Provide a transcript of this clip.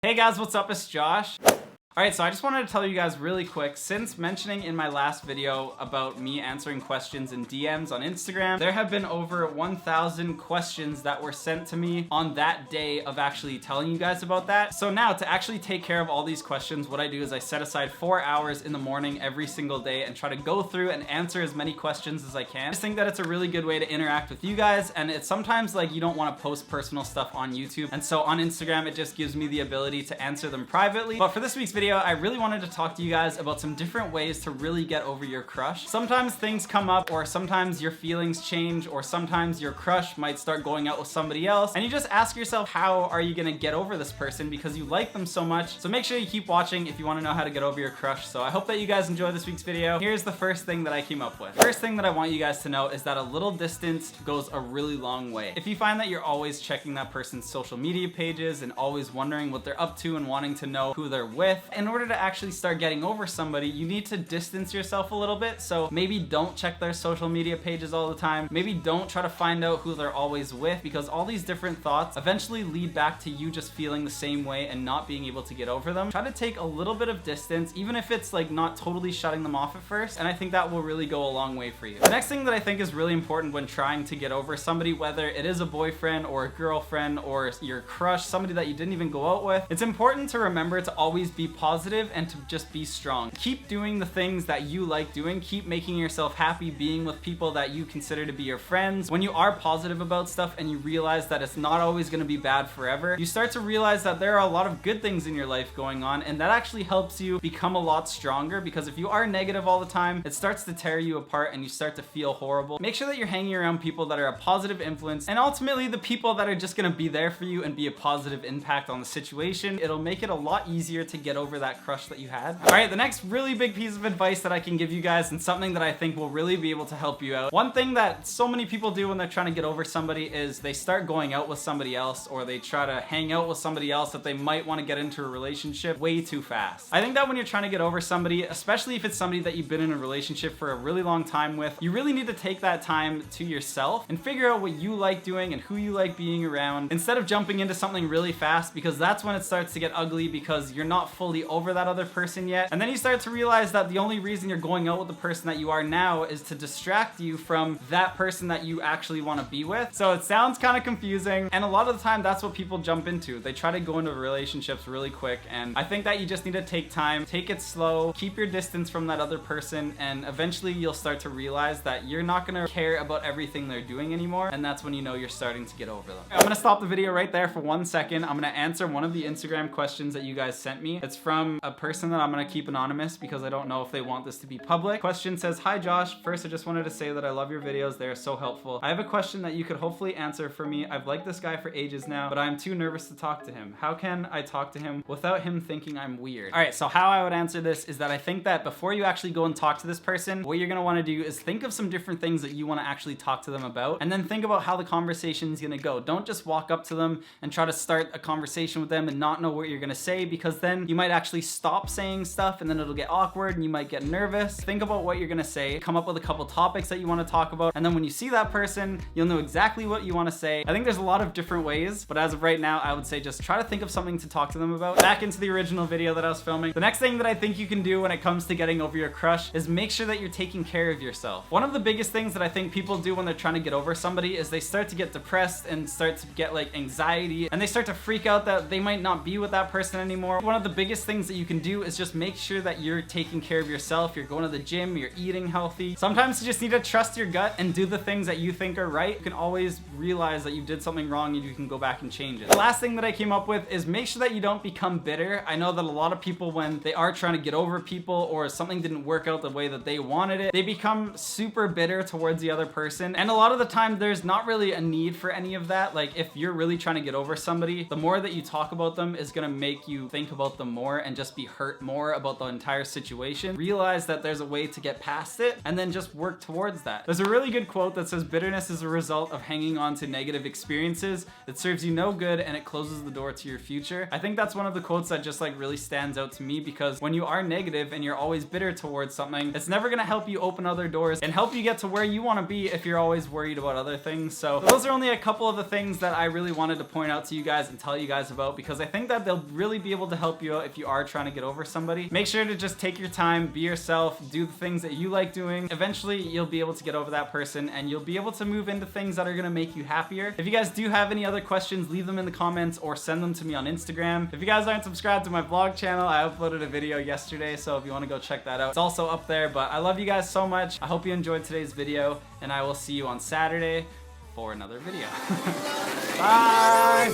Hey guys, what's up? It's Josh. Alright, so I just wanted to tell you guys really quick, since mentioning in my last video about me answering questions in DMs on Instagram, there have been over 1,000 questions that were sent to me on that day of actually telling you guys about that. So now, to actually take care of all these questions, what I do is I set aside 4 hours in the morning every single day and try to go through and answer as many questions as I can. I just think that it's a really good way to interact with you guys, and it's sometimes like you don't want to post personal stuff on YouTube, and so on Instagram it just gives me the ability to answer them privately. But for this week's video, I really wanted to talk to you guys about some different ways to really get over your crush. Sometimes things come up, or sometimes your feelings change, or sometimes your crush might start going out with somebody else, and you just ask yourself, how are you gonna get over this person because you like them so much? So make sure you keep watching if you want to know how to get over your crush. So I hope that you guys enjoy this week's video. Here's the first thing that I came up with. First thing that I want you guys to know is that a little distance goes a really long way. If you find that you're always checking that person's social media pages and always wondering what they're up to and wanting to know who they're with, in order to actually start getting over somebody, you need to distance yourself a little bit. So maybe don't check their social media pages all the time. Maybe don't try to find out who they're always with, because all these different thoughts eventually lead back to you just feeling the same way and not being able to get over them. Try to take a little bit of distance, even if it's like not totally shutting them off at first, and I think that will really go a long way for you. The next thing that I think is really important when trying to get over somebody, whether it is a boyfriend or a girlfriend or your crush, somebody that you didn't even go out with, it's important to remember to always be positive and to just be strong. Keep doing the things that you like doing. Keep making yourself happy, being with people that you consider to be your friends. When you are positive about stuff and you realize that it's not always going to be bad forever, you start to realize that there are a lot of good things in your life going on, and that actually helps you become a lot stronger, because if you are negative all the time, it starts to tear you apart and you start to feel horrible. Make sure that you're hanging around people that are a positive influence, and ultimately the people that are just going to be there for you and be a positive impact on the situation. It'll make it a lot easier to get over that crush that you had. Alright, the next really big piece of advice that I can give you guys, and something that I think will really be able to help you out. One thing that so many people do when they're trying to get over somebody is they start going out with somebody else, or they try to hang out with somebody else that they might want to get into a relationship way too fast. I think that when you're trying to get over somebody, especially if it's somebody that you've been in a relationship for a really long time with, you really need to take that time to yourself and figure out what you like doing and who you like being around, instead of jumping into something really fast, because that's when it starts to get ugly, because you're not fully over that other person yet. And then you start to realize that the only reason you're going out with the person that you are now is to distract you from that person that you actually want to be with. So it sounds kind of confusing, and a lot of the time that's what people jump into. They try to go into relationships really quick, and I think that you just need to take time, take it slow, keep your distance from that other person, and eventually you'll start to realize that you're not going to care about everything they're doing anymore, and that's when you know you're starting to get over them. I'm going to stop the video right there for 1 second. I'm going to answer one of the Instagram questions that you guys sent me. It's from a person that I'm going to keep anonymous because I don't know if they want this to be public. Question says, "Hi Josh, first I just wanted to say that I love your videos. They are so helpful. I have a question that you could hopefully answer for me. I've liked this guy for ages now, but I'm too nervous to talk to him. How can I talk to him without him thinking I'm weird?" Alright, so how I would answer this is that I think that before you actually go and talk to this person, what you're going to want to do is think of some different things that you want to actually talk to them about, and then think about how the conversation is going to go. Don't just walk up to them and try to start a conversation with them and not know what you're going to say, because then you might actually stop saying stuff and then it'll get awkward and you might get nervous. Think about what you're gonna say, come up with a couple topics that you want to talk about, and then when you see that person, you'll know exactly what you want to say. I think there's a lot of different ways, but as of right now, I would say just try to think of something to talk to them about. Back into the original video that I was filming. The next thing that I think you can do when it comes to getting over your crush is make sure that you're taking care of yourself. One of the biggest things that I think people do when they're trying to get over somebody is they start to get depressed and start to get like anxiety, and they start to freak out that they might not be with that person anymore. One of the biggest things that you can do is just make sure that you're taking care of yourself. You're going to the gym, you're eating healthy. Sometimes you just need to trust your gut and do the things that you think are right. You can always realize that you did something wrong and you can go back and change it. The last thing that I came up with is make sure that you don't become bitter. I know that a lot of people, when they are trying to get over people or something didn't work out the way that they wanted it, they become super bitter towards the other person. And a lot of the time there's not really a need for any of that. Like if you're really trying to get over somebody, the more that you talk about them is going to make you think about them more, and just be hurt more about the entire situation. Realize that there's a way to get past it and then just work towards that. There's a really good quote that says bitterness is a result of hanging on to negative experiences. It serves you no good and it closes the door to your future. I think that's one of the quotes that just like really stands out to me, because when you are negative and you're always bitter towards something, it's never gonna help you open other doors and help you get to where you want to be if you're always worried about other things. So those are only a couple of the things that I really wanted to point out to you guys and tell you guys about, because I think that they'll really be able to help you out if you are trying to get over somebody. Make sure to just take your time, be yourself, do the things that you like doing. Eventually you'll be able to get over that person and you'll be able to move into things that are gonna make you happier. If you guys do have any other questions, leave them in the comments or send them to me on Instagram. If you guys aren't subscribed to my vlog channel, I uploaded a video yesterday, so if you want to go check that out, it's also up there. But I love you guys so much. I hope you enjoyed today's video, and I will see you on Saturday for another video. Bye!